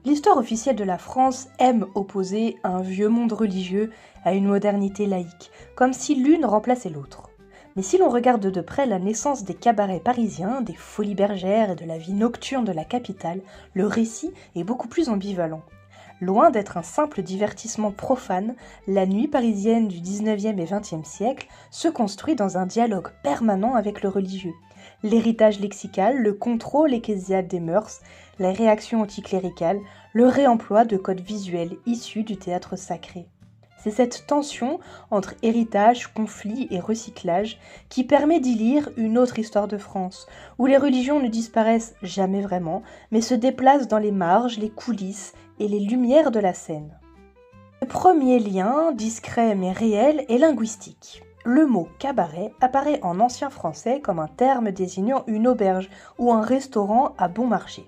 L'histoire officielle de la France aime opposer un vieux monde religieux à une modernité laïque, comme si l'une remplaçait l'autre. Mais si l'on regarde de près la naissance des cabarets parisiens, des folies bergères et de la vie nocturne de la capitale, le récit est beaucoup plus ambivalent. Loin d'être un simple divertissement profane, la nuit parisienne du 19e et 20e siècle se construit dans un dialogue permanent avec le religieux. L'héritage lexical, le contrôle ecclésial des mœurs, les réactions anticléricales, le réemploi de codes visuels issus du théâtre sacré. C'est cette tension entre héritage, conflit et recyclage qui permet d'y lire une autre histoire de France, où les religions ne disparaissent jamais vraiment, mais se déplacent dans les marges, les coulisses et les lumières de la scène. Le premier lien, discret mais réel, est linguistique. Le mot cabaret apparaît en ancien français comme un terme désignant une auberge ou un restaurant à bon marché.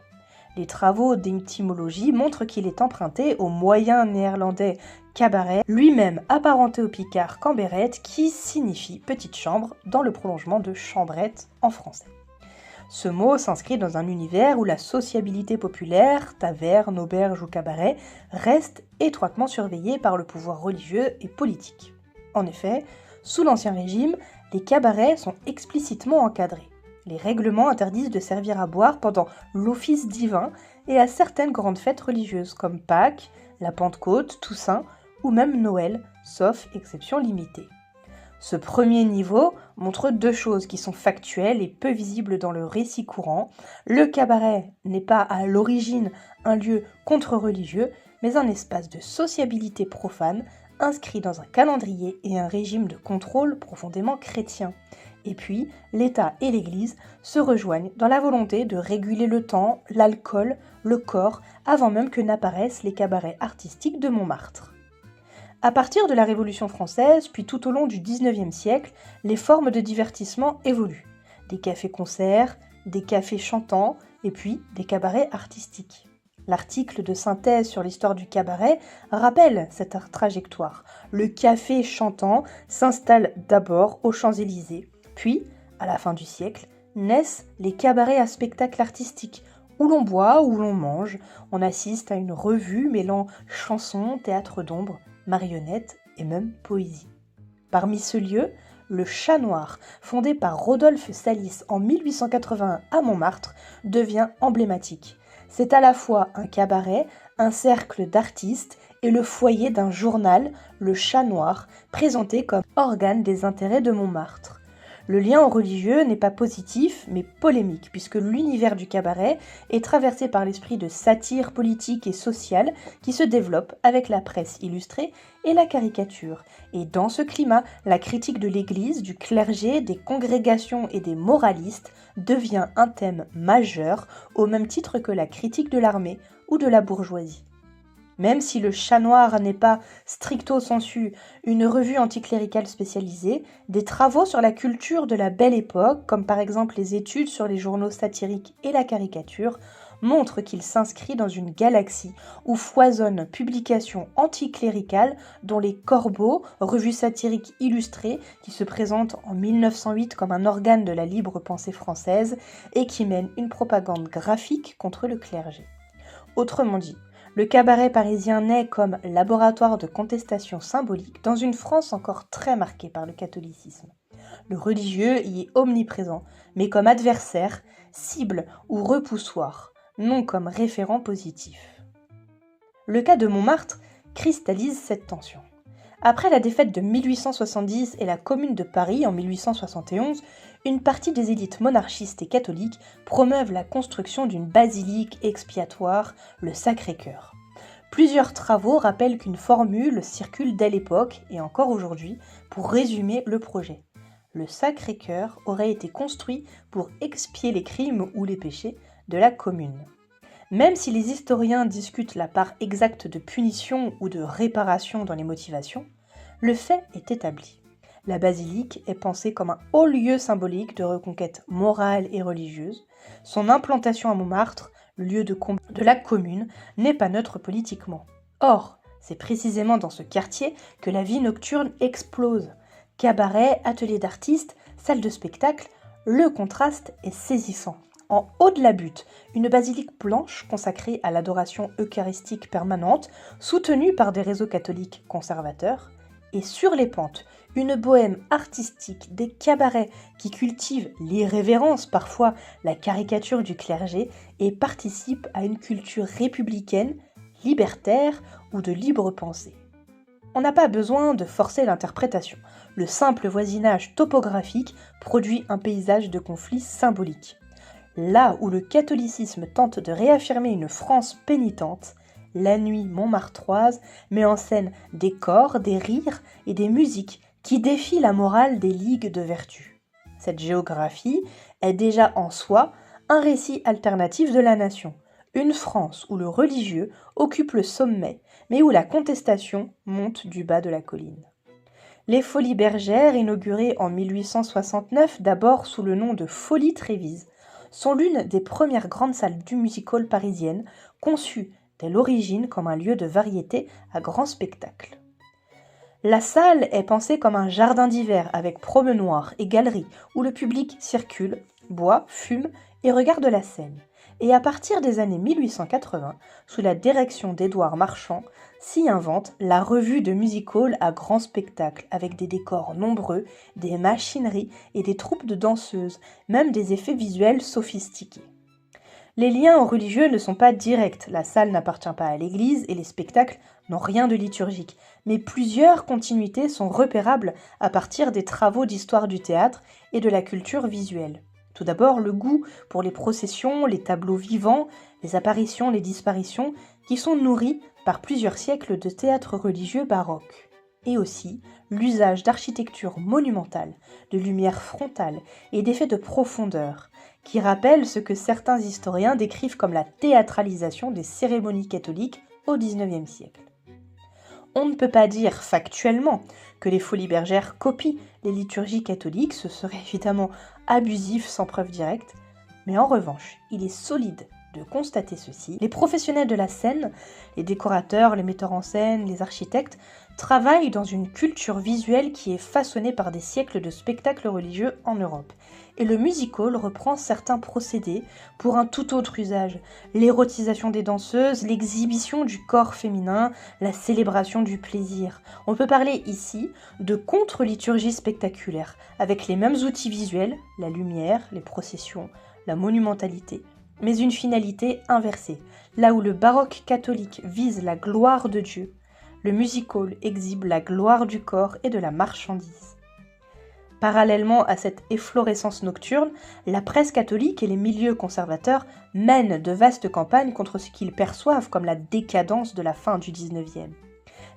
Les travaux d'étymologie montrent qu'il est emprunté au moyen néerlandais cabaret, lui-même apparenté au picard camberette qui signifie petite chambre dans le prolongement de chambrette en français. Ce mot s'inscrit dans un univers où la sociabilité populaire, taverne, auberge ou cabaret, reste étroitement surveillée par le pouvoir religieux et politique. En effet, sous l'Ancien Régime, les cabarets sont explicitement encadrés. Les règlements interdisent de servir à boire pendant l'office divin et à certaines grandes fêtes religieuses comme Pâques, la Pentecôte, Toussaint ou même Noël, sauf exception limitée. Ce premier niveau montre deux choses qui sont factuelles et peu visibles dans le récit courant. Le cabaret n'est pas à l'origine un lieu contre-religieux, mais un espace de sociabilité profane inscrit dans un calendrier et un régime de contrôle profondément chrétien. Et puis, l'État et l'Église se rejoignent dans la volonté de réguler le temps, l'alcool, le corps, avant même que n'apparaissent les cabarets artistiques de Montmartre. À partir de la Révolution française, puis tout au long du XIXe siècle, les formes de divertissement évoluent. Des cafés-concerts, des cafés chantants, et puis des cabarets artistiques. L'article de synthèse sur l'histoire du cabaret rappelle cette trajectoire. Le café chantant s'installe d'abord aux Champs-Élysées, puis, à la fin du siècle, naissent les cabarets à spectacle artistique, où l'on boit, où l'on mange. On assiste à une revue mêlant chansons, théâtre d'ombre, marionnettes et même poésie. Parmi ce lieu, le Chat Noir, fondé par Rodolphe Salis en 1881 à Montmartre, devient emblématique. C'est à la fois un cabaret, un cercle d'artistes et le foyer d'un journal, le Chat Noir, présenté comme organe des intérêts de Montmartre. Le lien au religieux n'est pas positif, mais polémique, puisque l'univers du cabaret est traversé par l'esprit de satire politique et sociale qui se développe avec la presse illustrée et la caricature. Et dans ce climat, la critique de l'Église, du clergé, des congrégations et des moralistes devient un thème majeur, au même titre que la critique de l'armée ou de la bourgeoisie. Même si le Chat Noir n'est pas stricto sensu une revue anticléricale spécialisée, des travaux sur la culture de la Belle Époque, comme par exemple les études sur les journaux satiriques et la caricature, montrent qu'il s'inscrit dans une galaxie où foisonnent publications anticléricales dont les Corbeaux, revue satirique illustrée qui se présente en 1908 comme un organe de la libre pensée française et qui mène une propagande graphique contre le clergé. Autrement dit, le cabaret parisien naît comme laboratoire de contestation symbolique dans une France encore très marquée par le catholicisme. Le religieux y est omniprésent, mais comme adversaire, cible ou repoussoir, non comme référent positif. Le cas de Montmartre cristallise cette tension. Après la défaite de 1870 et la Commune de Paris en 1871, une partie des élites monarchistes et catholiques promeuvent la construction d'une basilique expiatoire, le Sacré-Cœur. Plusieurs travaux rappellent qu'une formule circule dès l'époque, et encore aujourd'hui, pour résumer le projet. Le Sacré-Cœur aurait été construit pour expier les crimes ou les péchés de la Commune. Même si les historiens discutent la part exacte de punition ou de réparation dans les motivations, le fait est établi. La basilique est pensée comme un haut lieu symbolique de reconquête morale et religieuse. Son implantation à Montmartre, lieu de combat de la Commune, n'est pas neutre politiquement. Or, c'est précisément dans ce quartier que la vie nocturne explose. Cabarets, ateliers d'artistes, salles de spectacle, le contraste est saisissant. En haut de la butte, une basilique blanche consacrée à l'adoration eucharistique permanente, soutenue par des réseaux catholiques conservateurs, et sur les pentes, une bohème artistique, des cabarets qui cultivent l'irrévérence, parfois la caricature du clergé, et participent à une culture républicaine, libertaire ou de libre pensée. On n'a pas besoin de forcer l'interprétation. Le simple voisinage topographique produit un paysage de conflits symboliques. Là où le catholicisme tente de réaffirmer une France pénitente, la nuit montmartroise met en scène des corps, des rires et des musiques qui défient la morale des ligues de vertu. Cette géographie est déjà en soi un récit alternatif de la nation, une France où le religieux occupe le sommet, mais où la contestation monte du bas de la colline. Les Folies Bergères, inaugurées en 1869 d'abord sous le nom de Folies Trévise, sont l'une des premières grandes salles du music-hall parisienne, conçues dès l'origine comme un lieu de variété à grand spectacle. La salle est pensée comme un jardin d'hiver avec promenoir et galeries où le public circule, boit, fume et regarde la scène. Et à partir des années 1880, sous la direction d'Édouard Marchand, s'y invente la revue de music-hall à grand spectacle avec des décors nombreux, des machineries et des troupes de danseuses, même des effets visuels sophistiqués. Les liens religieux ne sont pas directs, la salle n'appartient pas à l'église et les spectacles n'ont rien de liturgique, mais plusieurs continuités sont repérables à partir des travaux d'histoire du théâtre et de la culture visuelle. Tout d'abord, le goût pour les processions, les tableaux vivants, les apparitions, les disparitions, qui sont nourris par plusieurs siècles de théâtre religieux baroque. Et aussi l'usage d'architecture monumentale, de lumière frontale et d'effets de profondeur, qui rappellent ce que certains historiens décrivent comme la théâtralisation des cérémonies catholiques au XIXe siècle. On ne peut pas dire factuellement que les Folies Bergères copient les liturgies catholiques, ce serait évidemment abusif sans preuve directe, mais en revanche, il est solide de constater ceci. Les professionnels de la scène, les décorateurs, les metteurs en scène, les architectes, travaillent dans une culture visuelle qui est façonnée par des siècles de spectacles religieux en Europe. Et le music-hall reprend certains procédés pour un tout autre usage. L'érotisation des danseuses, l'exhibition du corps féminin, la célébration du plaisir. On peut parler ici de contre-liturgie spectaculaire, avec les mêmes outils visuels, la lumière, les processions, la monumentalité, mais une finalité inversée. Là où le baroque catholique vise la gloire de Dieu, le music-hall exhibe la gloire du corps et de la marchandise. Parallèlement à cette efflorescence nocturne, la presse catholique et les milieux conservateurs mènent de vastes campagnes contre ce qu'ils perçoivent comme la décadence de la fin du XIXe.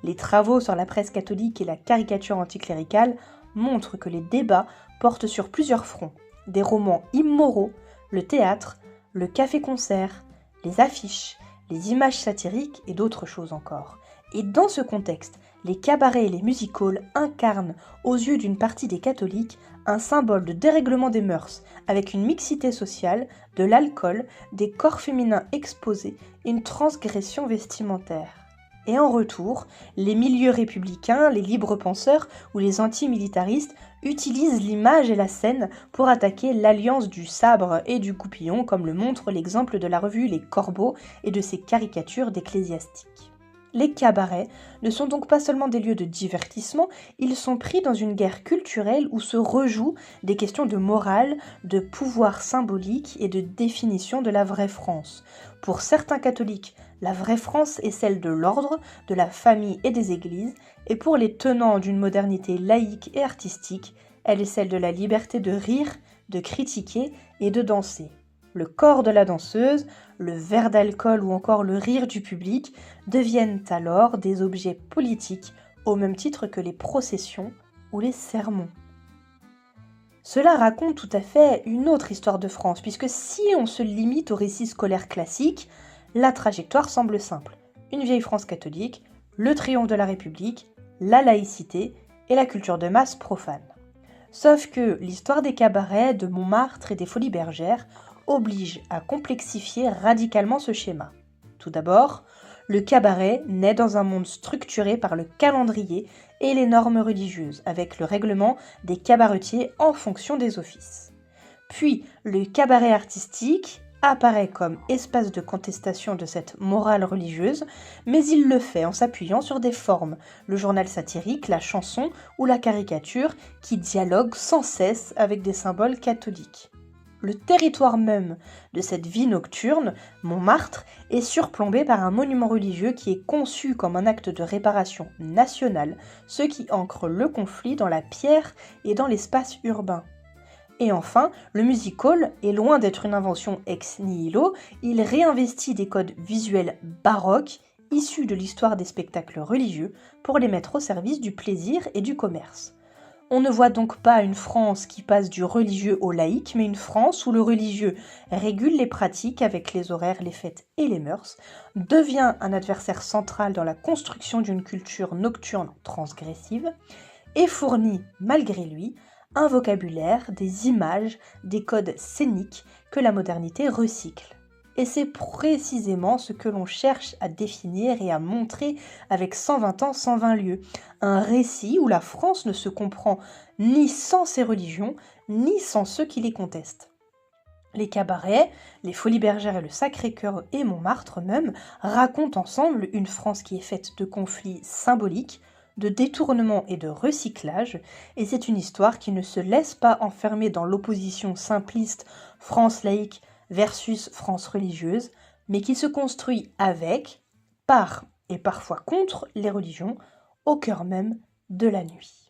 Les travaux sur la presse catholique et la caricature anticléricale montrent que les débats portent sur plusieurs fronts, des romans immoraux, le théâtre, le café-concert, les affiches, les images satiriques et d'autres choses encore. Et dans ce contexte, les cabarets et les music-halls incarnent, aux yeux d'une partie des catholiques, un symbole de dérèglement des mœurs, avec une mixité sociale, de l'alcool, des corps féminins exposés et une transgression vestimentaire. Et en retour, les milieux républicains, les libres penseurs ou les antimilitaristes utilisent l'image et la scène pour attaquer l'alliance du sabre et du goupillon, comme le montre l'exemple de la revue Les Corbeaux et de ses caricatures d'ecclésiastiques. Les cabarets ne sont donc pas seulement des lieux de divertissement, ils sont pris dans une guerre culturelle où se rejouent des questions de morale, de pouvoir symbolique et de définition de la vraie France. Pour certains catholiques, la vraie France est celle de l'ordre, de la famille et des églises, et pour les tenants d'une modernité laïque et artistique, elle est celle de la liberté de rire, de critiquer et de danser. Le corps de la danseuse, le verre d'alcool ou encore le rire du public deviennent alors des objets politiques au même titre que les processions ou les sermons. Cela raconte tout à fait une autre histoire de France, puisque si on se limite au récit scolaire classique, la trajectoire semble simple. Une vieille France catholique, le triomphe de la République, la laïcité et la culture de masse profane. Sauf que l'histoire des cabarets, de Montmartre et des Folies Bergères oblige à complexifier radicalement ce schéma. Tout d'abord, le cabaret naît dans un monde structuré par le calendrier et les normes religieuses, avec le règlement des cabaretiers en fonction des offices. Puis, le cabaret artistique apparaît comme espace de contestation de cette morale religieuse, mais il le fait en s'appuyant sur des formes, le journal satirique, la chanson ou la caricature, qui dialoguent sans cesse avec des symboles catholiques. Le territoire même de cette vie nocturne, Montmartre, est surplombé par un monument religieux qui est conçu comme un acte de réparation nationale, ce qui ancre le conflit dans la pierre et dans l'espace urbain. Et enfin, le music-hall est loin d'être une invention ex nihilo, il réinvestit des codes visuels baroques issus de l'histoire des spectacles religieux pour les mettre au service du plaisir et du commerce. On ne voit donc pas une France qui passe du religieux au laïque, mais une France où le religieux régule les pratiques avec les horaires, les fêtes et les mœurs, devient un adversaire central dans la construction d'une culture nocturne transgressive, et fournit, malgré lui, un vocabulaire, des images, des codes scéniques que la modernité recycle. Et c'est précisément ce que l'on cherche à définir et à montrer avec 120 ans, 120 lieues. Un récit où la France ne se comprend ni sans ses religions, ni sans ceux qui les contestent. Les cabarets, les Folies Bergères et le Sacré-Cœur et Montmartre même racontent ensemble une France qui est faite de conflits symboliques, de détournement et de recyclage, et c'est une histoire qui ne se laisse pas enfermer dans l'opposition simpliste France laïque versus France religieuse, mais qui se construit avec, par et parfois contre les religions, au cœur même de la nuit.